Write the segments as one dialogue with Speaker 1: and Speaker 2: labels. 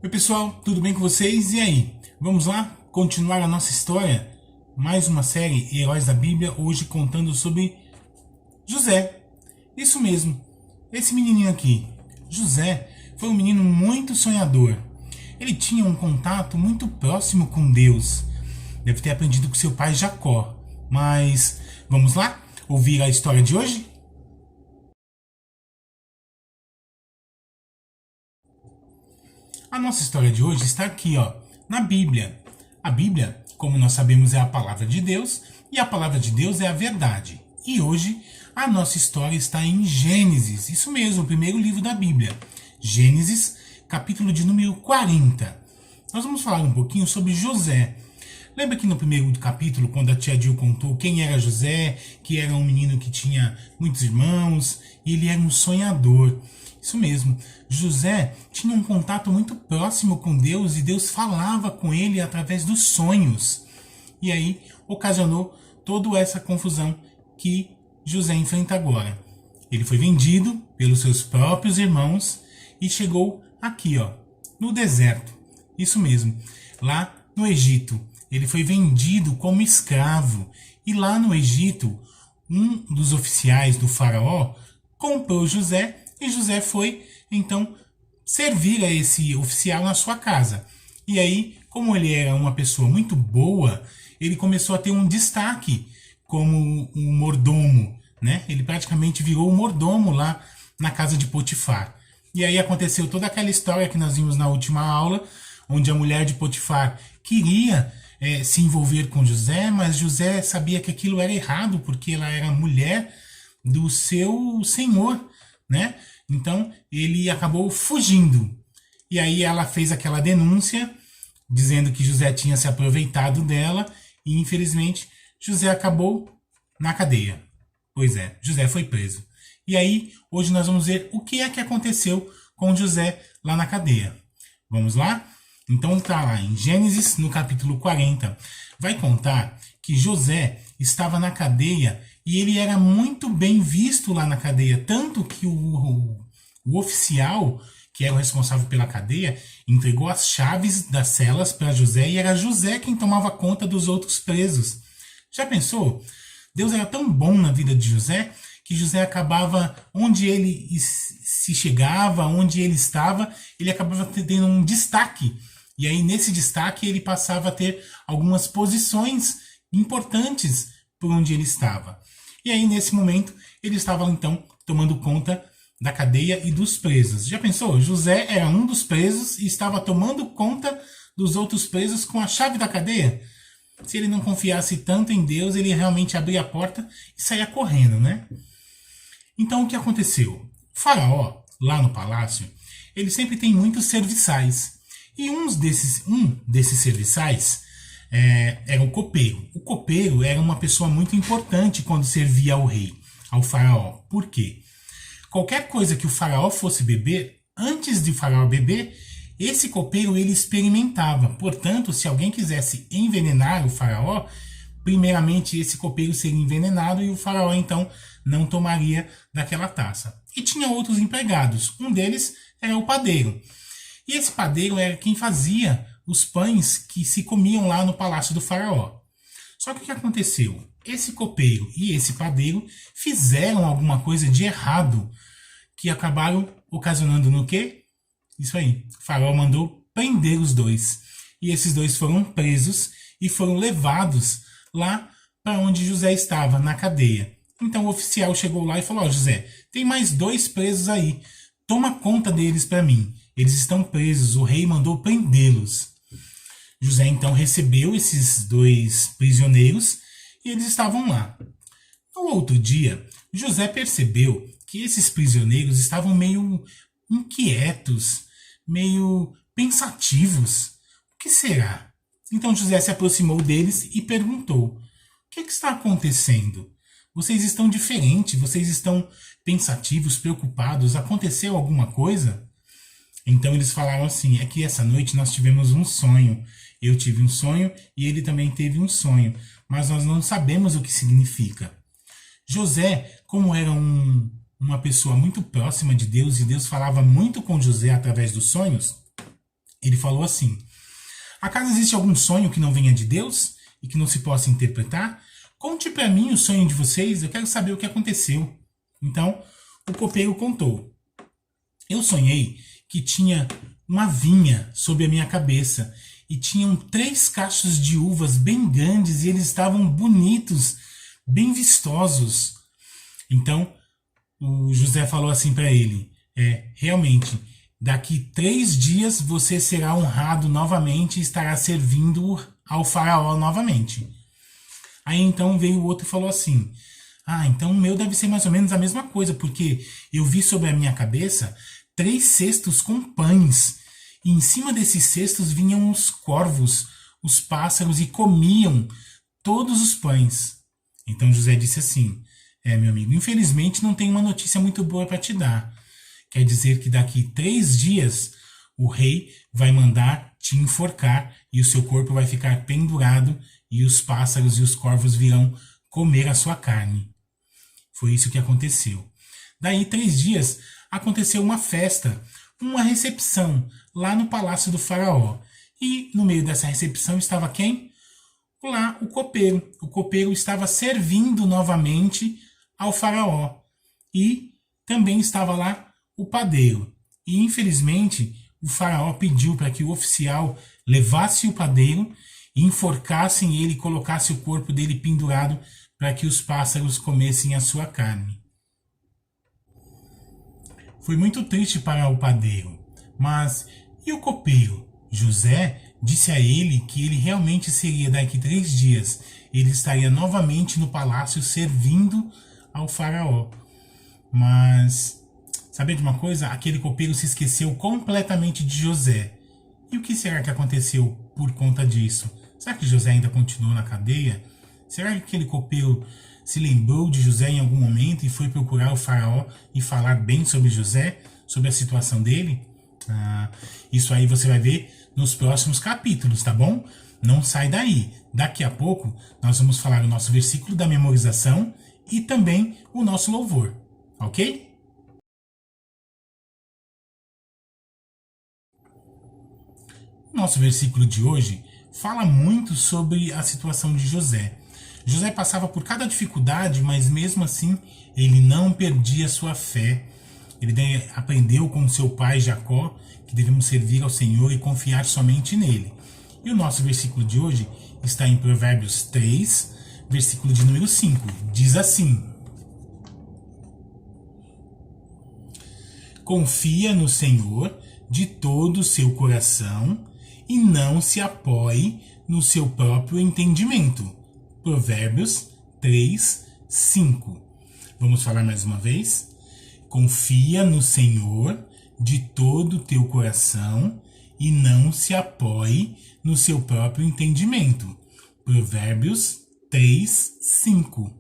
Speaker 1: Oi pessoal, tudo bem com vocês? E aí? Vamos lá continuar a nossa história? Mais uma série Heróis da Bíblia, hoje contando sobre José. Isso mesmo, esse menininho aqui. José foi um menino muito sonhador. Ele tinha um contato muito próximo com Deus. Deve ter aprendido com seu pai Jacó. Mas vamos lá ouvir a história de hoje? A nossa história de hoje está aqui, na Bíblia. A Bíblia, como nós sabemos, é a palavra de Deus e a palavra de Deus é a verdade. E hoje a nossa história está em Gênesis, isso mesmo, o primeiro livro da Bíblia. Gênesis, capítulo de número 40. Nós vamos falar um pouquinho sobre José. Lembra que no primeiro capítulo, quando a tia Jill contou quem era José, que era um menino que tinha muitos irmãos e ele era um sonhador. Isso mesmo, José tinha um contato muito próximo com Deus e Deus falava com ele através dos sonhos. E aí ocasionou toda essa confusão que José enfrenta agora. Ele foi vendido pelos seus próprios irmãos e chegou aqui, no deserto. Isso mesmo, lá no Egito. Ele foi vendido como escravo. E lá no Egito, um dos oficiais do faraó comprou José e José foi, então, servir a esse oficial na sua casa. E aí, como ele era uma pessoa muito boa, ele começou a ter um destaque como um mordomo, né? Ele praticamente virou um mordomo lá na casa de Potifar. E aí aconteceu toda aquela história que nós vimos na última aula, onde a mulher de Potifar queria se envolver com José, mas José sabia que aquilo era errado, porque ela era mulher do seu senhor, né? Então ele acabou fugindo. E aí ela fez aquela denúncia dizendo que José tinha se aproveitado dela e infelizmente José acabou na cadeia. Pois é, José foi preso. E aí hoje nós vamos ver o que é que aconteceu com José lá na cadeia. Vamos lá? Então tá lá em Gênesis, no capítulo 40, vai contar que José estava na cadeia e ele era muito bem visto lá na cadeia, tanto que o oficial, que era o responsável pela cadeia, entregou as chaves das celas para José e era José quem tomava conta dos outros presos. Já pensou? Deus era tão bom na vida de José que José acabava, onde ele se chegava, onde ele estava, ele acabava tendo um destaque. E aí nesse destaque ele passava a ter algumas posições importantes por onde ele estava. E aí nesse momento ele estava então tomando conta da cadeia e dos presos. Já pensou? José era um dos presos e estava tomando conta dos outros presos com a chave da cadeia. Se ele não confiasse tanto em Deus, ele realmente abria a porta e saía correndo, né? Então o que aconteceu? O faraó, lá no palácio, ele sempre tem muitos serviçais. E um desses serviçais era o copeiro. O copeiro era uma pessoa muito importante quando servia ao rei, ao faraó. Por quê? Qualquer coisa que o faraó fosse beber, antes de o faraó beber, esse copeiro ele experimentava. Portanto, se alguém quisesse envenenar o faraó, primeiramente esse copeiro seria envenenado e o faraó então não tomaria daquela taça. E tinha outros empregados. Um deles era o padeiro. E esse padeiro era quem fazia os pães que se comiam lá no palácio do faraó. Só que o que aconteceu? Esse copeiro e esse padeiro fizeram alguma coisa de errado que acabaram ocasionando no quê? Isso aí, o faraó mandou prender os dois. E esses dois foram presos e foram levados lá para onde José estava, na cadeia. Então o oficial chegou lá e falou, José, tem mais 2 presos aí, toma conta deles para mim. Eles estão presos, o rei mandou prendê-los. José então recebeu esses 2 prisioneiros e eles estavam lá. No outro dia, José percebeu que esses prisioneiros estavam meio inquietos, meio pensativos. O que será? Então José se aproximou deles e perguntou, o que está acontecendo? Vocês estão diferentes, vocês estão pensativos, preocupados, aconteceu alguma coisa? Então eles falaram assim, é que essa noite nós tivemos um sonho. Eu tive um sonho e ele também teve um sonho, mas nós não sabemos o que significa. José, como era uma pessoa muito próxima de Deus e Deus falava muito com José através dos sonhos, Ele falou assim: acaso existe algum sonho que não venha de Deus e que não se possa interpretar? Conte para mim o sonho de vocês, eu quero saber o que aconteceu. Então, o copeiro contou: eu sonhei que tinha uma vinha sobre a minha cabeça e tinham 3 cachos de uvas bem grandes e eles estavam bonitos, bem vistosos. Então, o José falou assim para ele: realmente, daqui 3 dias você será honrado novamente e estará servindo ao faraó novamente. Aí então veio o outro e falou assim: então o meu deve ser mais ou menos a mesma coisa, porque eu vi sobre a minha cabeça 3 cestos com pães, e em cima desses cestos vinham os corvos, os pássaros, e comiam todos os pães. Então José disse assim: meu amigo, infelizmente não tenho uma notícia muito boa para te dar. Quer dizer que daqui 3 dias o rei vai mandar te enforcar e o seu corpo vai ficar pendurado e os pássaros e os corvos virão comer a sua carne. Foi isso que aconteceu. Daí 3 dias aconteceu uma festa, uma recepção lá no palácio do faraó. E no meio dessa recepção estava quem? Lá o copeiro. O copeiro estava servindo novamente ao faraó. E também estava lá o padeiro. E infelizmente o faraó pediu para que o oficial levasse o padeiro, enforcassem ele e colocasse o corpo dele pendurado para que os pássaros comessem a sua carne. Foi muito triste para o padeiro, mas e o copeiro? José disse a ele que ele realmente seria daqui 3 dias. Ele estaria novamente no palácio servindo ao faraó. Mas, sabe de uma coisa? Aquele copeiro se esqueceu completamente de José. E o que será que aconteceu por conta disso? Será que José ainda continuou na cadeia? Será que aquele copeiro se lembrou de José em algum momento e foi procurar o faraó e falar bem sobre José, sobre a situação dele? Isso aí você vai ver nos próximos capítulos, tá bom? Não sai daí. Daqui a pouco nós vamos falar o nosso versículo da memorização e também o nosso louvor, ok? O nosso versículo de hoje fala muito sobre a situação de José. José passava por cada dificuldade, mas mesmo assim ele não perdia sua fé. Ele aprendeu com seu pai Jacó que devemos servir ao Senhor e confiar somente nele. E o nosso versículo de hoje está em Provérbios 3, versículo de número 5. Diz assim: confia no Senhor de todo o seu coração e não se apoie no seu próprio entendimento. Provérbios 3, 5. Vamos falar mais uma vez? Confia no Senhor de todo o teu coração e não se apoie no seu próprio entendimento. Provérbios 3, 5.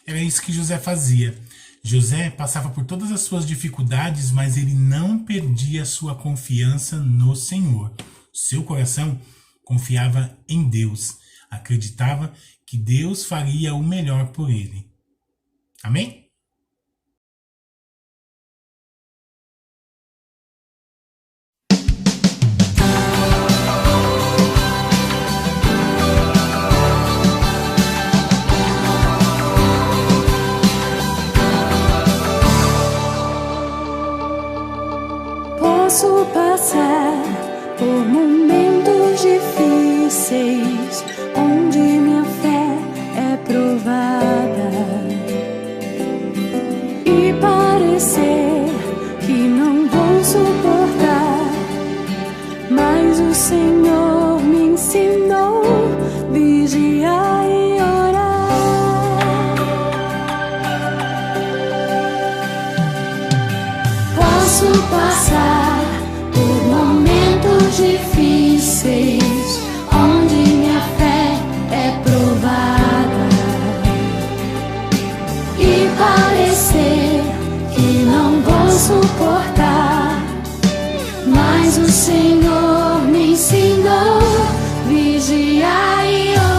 Speaker 1: Era isso que José fazia. José passava por todas as suas dificuldades, mas ele não perdia sua confiança no Senhor. Seu coração confiava em Deus. Acreditava que Deus faria o melhor por ele. Amém?
Speaker 2: Posso passar por momentos difíceis, onde minha fé é provada, e parecer que não vou suportar, mas o Senhor me ensinou vigiar e orar. Posso passar por momentos difíceis, onde minha fé é provada, e parecer que não vou suportar, mas o Senhor me ensinou vigiar e orar.